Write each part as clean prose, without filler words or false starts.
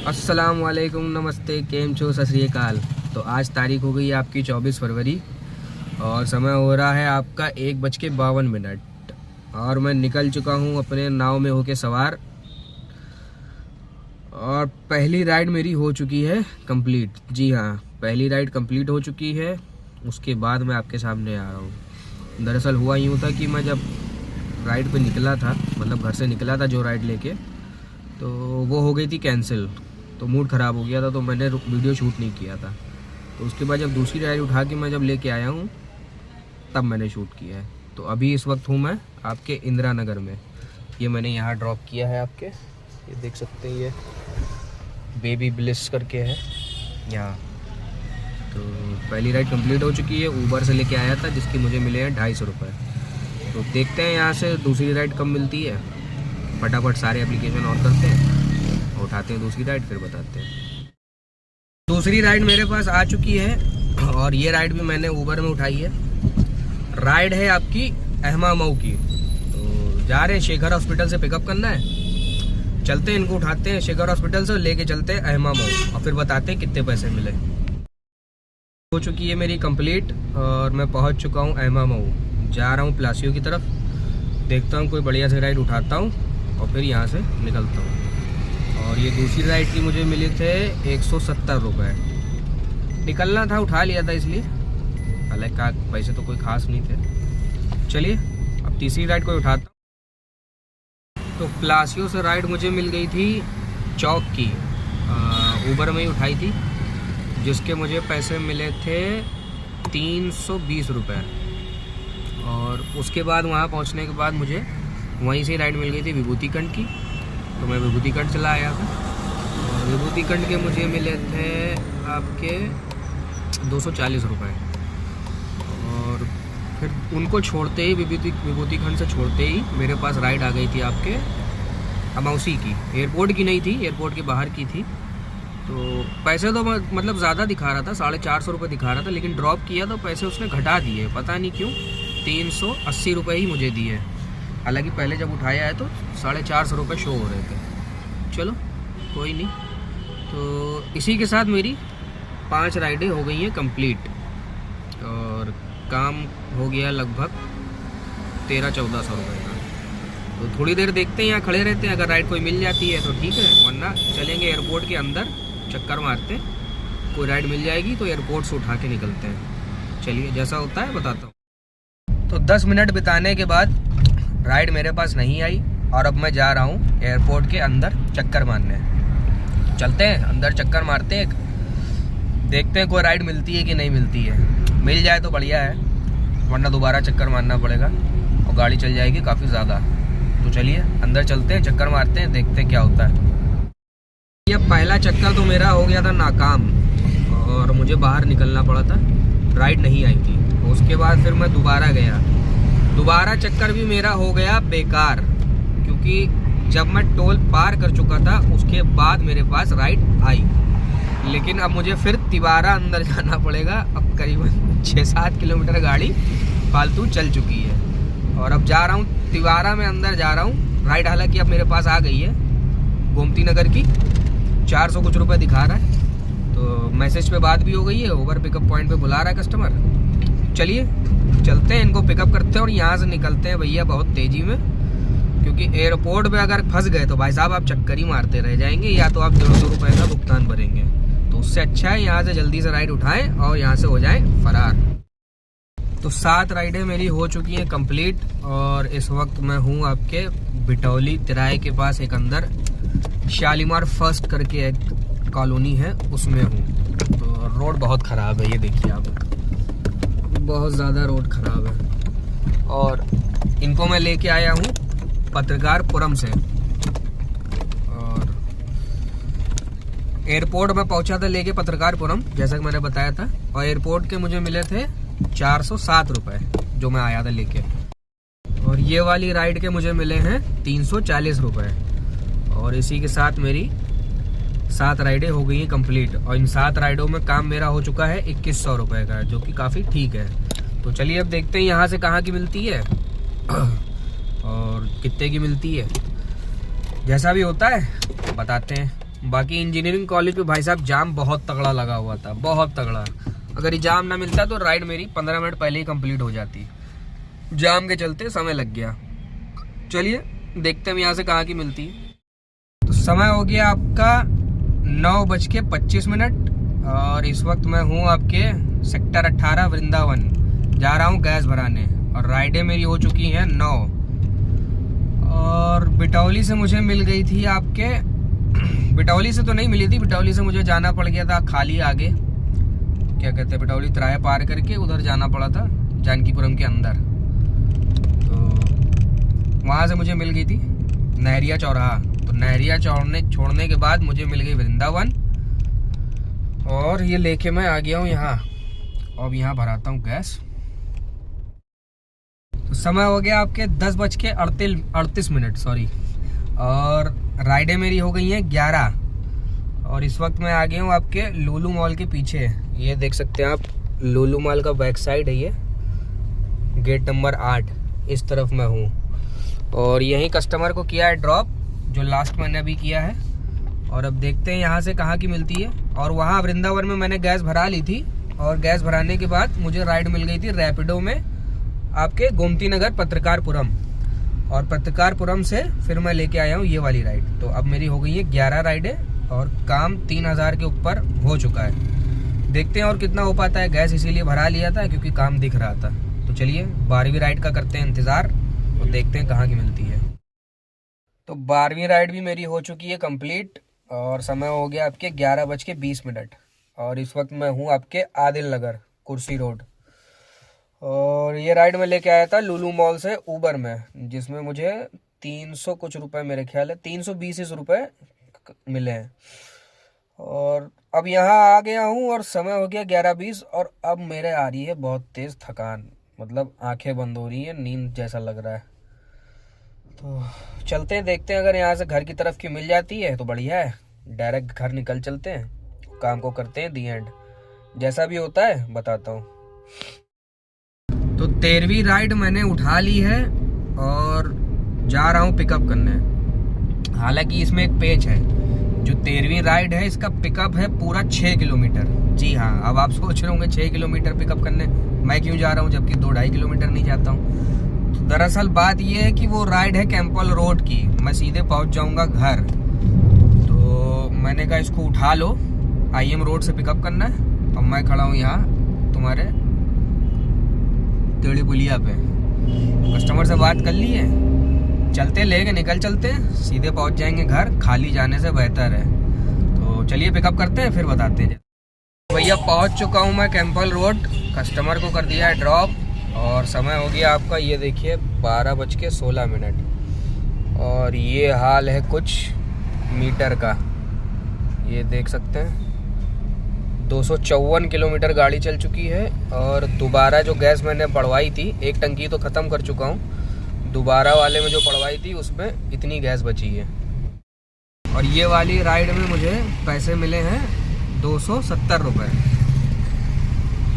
अस्सलाम वालेकुम, नमस्ते, केम छो, सत श्री अकाल। तो आज तारीख हो गई है आपकी 24 फरवरी और समय हो रहा है आपका 1:52 और मैं निकल चुका हूँ अपने नाव में होके सवार। और पहली राइड मेरी हो चुकी है कंप्लीट। जी हाँ, पहली राइड कंप्लीट हो चुकी है। उसके बाद मैं आपके सामने आ रहा हूँ। दरअसल हुआ यूँ था कि मैं जब राइड पे निकला था, मतलब घर से निकला था जो राइड लेके, तो वो हो गई थी कैंसिल। तो मूड ख़राब हो गया था, तो मैंने वीडियो शूट नहीं किया था। तो उसके बाद जब दूसरी राइड उठा के मैं जब लेके आया हूँ तब मैंने शूट किया है। तो अभी इस वक्त हूँ मैं आपके इंदिरा नगर में। ये मैंने यहाँ ड्रॉप किया है आपके, ये देख सकते हैं, ये बेबी ब्लिस करके है यहाँ। तो पहली राइड कंप्लीट हो चुकी है। ऊबर से लेके आया था जिसके मुझे मिले हैं 250 रुपये। तो देखते हैं यहाँ से दूसरी राइड कब मिलती है। फटाफट सारे एप्लीकेशन ऑन करते हैं, उठाते हैं दूसरी राइड, फिर बताते हैं। दूसरी राइड मेरे पास आ चुकी है और ये राइड भी मैंने ऊबर में उठाई है। राइड है आपकी अहमा मऊ की। तो जा रहे हैं शेखर हॉस्पिटल से, पिकअप करना है। चलते हैं, इनको उठाते हैं शेखर हॉस्पिटल से, लेके चलते हैं अहमा मऊ और फिर बताते हैं कितने पैसे मिले। हो चुकी है मेरी कंप्लीट और मैं पहुंच चुका हूं अहमा मऊ। जा रहा हूं प्लासियो की तरफ। देखता हूं कोई बढ़िया से राइड उठाता हूं और फिर यहां से निकलता हूं। और ये दूसरी राइड की मुझे मिले थे 170 रुपये। निकलना था, उठा लिया था इसलिए, हालांकि पैसे तो कोई खास नहीं थे। चलिए अब तीसरी राइड को उठाता हूँ। तो प्लासियो से राइड मुझे मिल गई थी चौक की, ऊबर में ही उठाई थी, जिसके मुझे पैसे मिले थे 320 रुपये। और उसके बाद वहाँ पहुँचने के बाद मुझे वहीं से राइड मिल गई थी विभूतिखंड की। तो मैं विभूतिखंड चला आया था और विभूतिखंड के मुझे मिले थे आपके 240 रुपये। और फिर उनको छोड़ते ही, विभूतिखंड से छोड़ते ही मेरे पास राइड आ गई थी आपके अमौसी की। एयरपोर्ट की नहीं थी, एयरपोर्ट के बाहर की थी। तो पैसे तो मतलब ज़्यादा दिखा रहा था, 450 रुपये दिखा रहा था, लेकिन ड्रॉप किया तो पैसे उसने घटा दिए, पता नहीं क्यों। 380 रुपये ही मुझे दिए। हालांकि पहले जब उठाया है तो 450 रुपये शो हो रहे थे। चलो कोई नहीं। तो इसी के साथ मेरी 5 राइडें हो गई हैं कंप्लीट और काम हो गया लगभग 1300-1400 रुपये का। तो थोड़ी देर देखते हैं, यहाँ खड़े रहते हैं। अगर राइड कोई मिल जाती है तो ठीक है, वरना चलेंगे एयरपोर्ट के अंदर, चक्कर मारते हैं। कोई राइड मिल जाएगी तो एयरपोर्ट से उठा के निकलते हैं। चलिए जैसा होता है बताता हूँ। तो 10 मिनट बिताने के बाद राइड मेरे पास नहीं आई और अब मैं जा रहा हूँ एयरपोर्ट के अंदर चक्कर मारने। चलते हैं अंदर, चक्कर मारते हैं, देखते हैं कोई राइड मिलती है कि नहीं मिलती है। मिल जाए तो बढ़िया है, वरना दोबारा चक्कर मारना पड़ेगा और गाड़ी चल जाएगी काफ़ी ज़्यादा। तो चलिए अंदर चलते हैं, चक्कर मारते हैं, देखते हैं क्या होता है। ये पहला चक्कर तो मेरा हो गया था नाकाम और मुझे बाहर निकलना पड़ा था, राइड नहीं आई थी। उसके बाद फिर मैं दोबारा गया, दोबारा चक्कर भी मेरा हो गया बेकार, क्योंकि जब मैं टोल पार कर चुका था उसके बाद मेरे पास राइड आई। लेकिन अब मुझे फिर तिवारा अंदर जाना पड़ेगा। अब करीबन 6-7 किलोमीटर गाड़ी फालतू चल चुकी है और अब जा रहा हूँ तिवारा में, अंदर जा रहा हूँ। राइड हालांकि अब मेरे पास आ गई है गोमती नगर की, 400 कुछ रुपये दिखा रहा है। तो मैसेज पे बात भी हो गई है, ऊबर पिकअप पॉइंट पे बुला रहा है कस्टमर। चलिए चलते हैं, इनको पिकअप करते हैं और यहाँ से निकलते हैं भैया बहुत तेज़ी में, क्योंकि एयरपोर्ट पे अगर फंस गए तो भाई साहब आप चक्कर ही मारते रह जाएंगे, या तो आप 150 रुपये का भुगतान भरेंगे। तो उससे अच्छा है यहाँ से जल्दी से राइड उठाएं और यहाँ से हो जाएं फरार। तो 7 राइडें मेरी हो चुकी हैं कंप्लीट और इस वक्त मैं हूँ आपके बिटौली तिराहे के पास, एक अंदर शालीमार फर्स्ट करके एक कॉलोनी है, उसमें हूँ। तो रोड बहुत ख़राब है, ये देखिए आप, बहुत ज़्यादा रोड ख़राब है। और इनको मैं लेके आया हूँ पत्रकारपुरम से और एयरपोर्ट में पहुँचा था लेके पत्रकारपुरम, जैसा कि मैंने बताया था। और एयरपोर्ट के मुझे मिले थे 407 रुपये जो मैं आया था लेके, और ये वाली राइड के मुझे मिले हैं 340 रुपये। और इसी के साथ मेरी 7 राइडें हो गई हैं कंप्लीट और इन 7 राइडों में काम मेरा हो चुका है 2100 रुपये का, जो कि काफ़ी ठीक है। तो चलिए अब देखते हैं यहाँ से कहाँ की मिलती है और कितने की मिलती है। जैसा भी होता है बताते हैं। बाकी इंजीनियरिंग कॉलेज पे भाई साहब जाम बहुत तगड़ा लगा हुआ था, बहुत तगड़ा। अगर ये जाम ना मिलता तो राइड मेरी 15 मिनट पहले ही कंप्लीट हो जाती। जाम के चलते समय लग गया। चलिए देखते हैं यहाँ से कहाँ की मिलती है। तो समय हो गया आपका 9:25 और इस वक्त मैं हूँ आपके सेक्टर 18 वृंदावन, जा रहा हूँ गैस भराने। और राइडें मेरी हो चुकी हैं 9। और बिटौली से मुझे मिल गई थी आपके, बिटौली से तो नहीं मिली थी, बिटौली से मुझे जाना पड़ गया था खाली आगे, क्या कहते हैं, बिटौली तिराया पार करके उधर जाना पड़ा था जानकीपुरम के अंदर। तो वहाँ से मुझे मिल गई थी नहरिया चौराहा। तो नहरिया छोड़ने के बाद मुझे मिल गई वृंदावन, और ये लेके मैं आ गया हूँ यहाँ। अब यहाँ भराता हूँ गैस। तो समय हो गया आपके 10:38 सॉरी, और राइडें मेरी हो गई हैं 11। और इस वक्त मैं आ गया हूँ आपके लुलु मॉल के पीछे। ये देख सकते हैं आप, लुलु मॉल का बैक साइड है ये, गेट नंबर 8, इस तरफ मैं हूँ। और यहीं कस्टमर को किया है ड्रॉप, जो लास्ट मैंने अभी किया है। और अब देखते हैं यहाँ से कहाँ की मिलती है। और वहाँ वृंदावन में मैंने गैस भरा ली थी, और गैस भराने के बाद मुझे राइड मिल गई थी रैपिडो में आपके गोमती नगर पत्रकारपुरम। और पत्रकारपुरम से फिर मैं लेके आया हूँ ये वाली राइड। तो अब मेरी हो गई है 11 राइडें, और काम 3000 के ऊपर हो चुका है। देखते हैं और कितना हो पाता है। गैस इसीलिए भरा लिया था क्योंकि काम दिख रहा था। तो चलिए 12वीं राइड का करते हैं इंतज़ार, और देखते हैं कहाँ की मिलती है। तो 12वीं राइड भी मेरी हो चुकी है कंप्लीट, और समय हो गया आपके 11:20। और इस वक्त मैं हूँ आपके आदिल नगर कुर्सी रोड। और ये राइड मैं लेके आया था लुलु मॉल से ऊबर में, जिसमें मुझे 300 कुछ रुपए, मेरे ख्याल है 320 रुपए मिले हैं। और अब यहाँ आ गया हूँ और समय हो गया 11:20, और अब मेरे आ रही है बहुत तेज़ थकान, मतलब आंखें बंद हो रही है, नींद जैसा लग रहा है। तो चलते हैं, देखते हैं, अगर यहाँ से घर की तरफ की मिल जाती है तो बढ़िया है, डायरेक्ट घर निकल चलते हैं, काम को करते हैं दी एंड। जैसा भी होता है बताता हूँ। तो 13वीं राइड मैंने उठा ली है और जा रहा हूँ पिकअप करने। हालांकि इसमें एक पेच है, जो 13वीं राइड है इसका पिकअप है पूरा 6 किलोमीटर। जी हाँ, अब आप सोच रहे होंगे 6 किलोमीटर पिकअप करने मैं क्यों जा रहा हूँ, जबकि 2-2.5 किलोमीटर नहीं जाता हूँ। तो दरअसल बात ये है कि वो राइड है कैंपल रोड की, मैं सीधे पहुँच जाऊँगा घर। तो मैंने कहा इसको उठा लो, IM रोड से पिकअप करना है। अब मैं खड़ा हूँ यहाँ तुम्हारे टेढ़ी पुलिया पे, कस्टमर से बात कर ली है, चलते लेके निकल चलते हैं, सीधे पहुंच जाएंगे घर, खाली जाने से बेहतर है। तो चलिए पिकअप करते हैं, फिर बताते हैं। भैया पहुंच चुका हूं मैं कैंपल रोड, कस्टमर को कर दिया है ड्रॉप, और समय हो गया आपका ये देखिए 12:16। और ये हाल है कुछ मीटर का, ये देख सकते हैं 254 किलोमीटर गाड़ी चल चुकी है। और दोबारा जो गैस मैंने पड़वाई थी, एक टंकी तो ख़त्म कर चुका हूँ, दोबारा वाले में जो पड़वाई थी उसमें इतनी गैस बची है। और ये वाली राइड में मुझे पैसे मिले हैं 270 रुपये।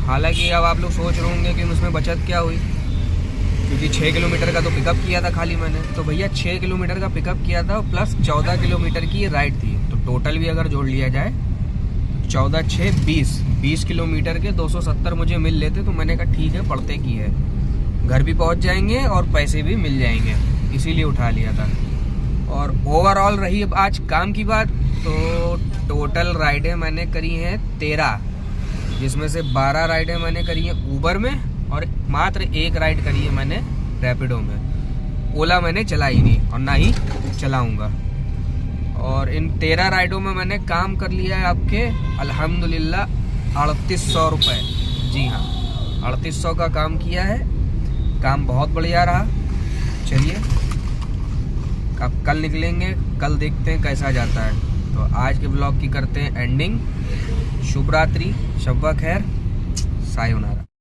हालांकि अब आप लोग सोच रहे होंगे कि उसमें बचत क्या हुई, क्योंकि 6 किलोमीटर का तो पिकअप किया था खाली मैंने। तो भैया 6 किलोमीटर का पिकअप किया था, प्लस 14 किलोमीटर की ये राइड थी। तो टोटल भी अगर जोड़ लिया जाए 14×6=20 किलोमीटर के 270 मुझे मिल लेते। तो मैंने कहा ठीक है, पढ़ते की है, घर भी पहुंच जाएंगे और पैसे भी मिल जाएंगे, इसीलिए उठा लिया था। और ओवरऑल रही अब आज काम की बात, तो टोटल राइडें मैंने करी हैं 13, जिसमें से 12 राइडें मैंने करी हैं ऊबर में, और मात्र एक राइड करी है मैंने रैपिडो में। ओला मैंने चलाई नहीं और ना ही चलाऊँगा। और इन 13 राइडों में मैंने काम कर लिया है आपके अल्हम्दुलिल्लाह 3800 रुपये। जी हाँ, 3800 का काम किया है, काम बहुत बढ़िया रहा। चलिए अब कल निकलेंगे, कल देखते हैं कैसा जाता है। तो आज के ब्लॉग की करते हैं एंडिंग। शुभ रात्रि, शब्बा खैर, सायोनारा।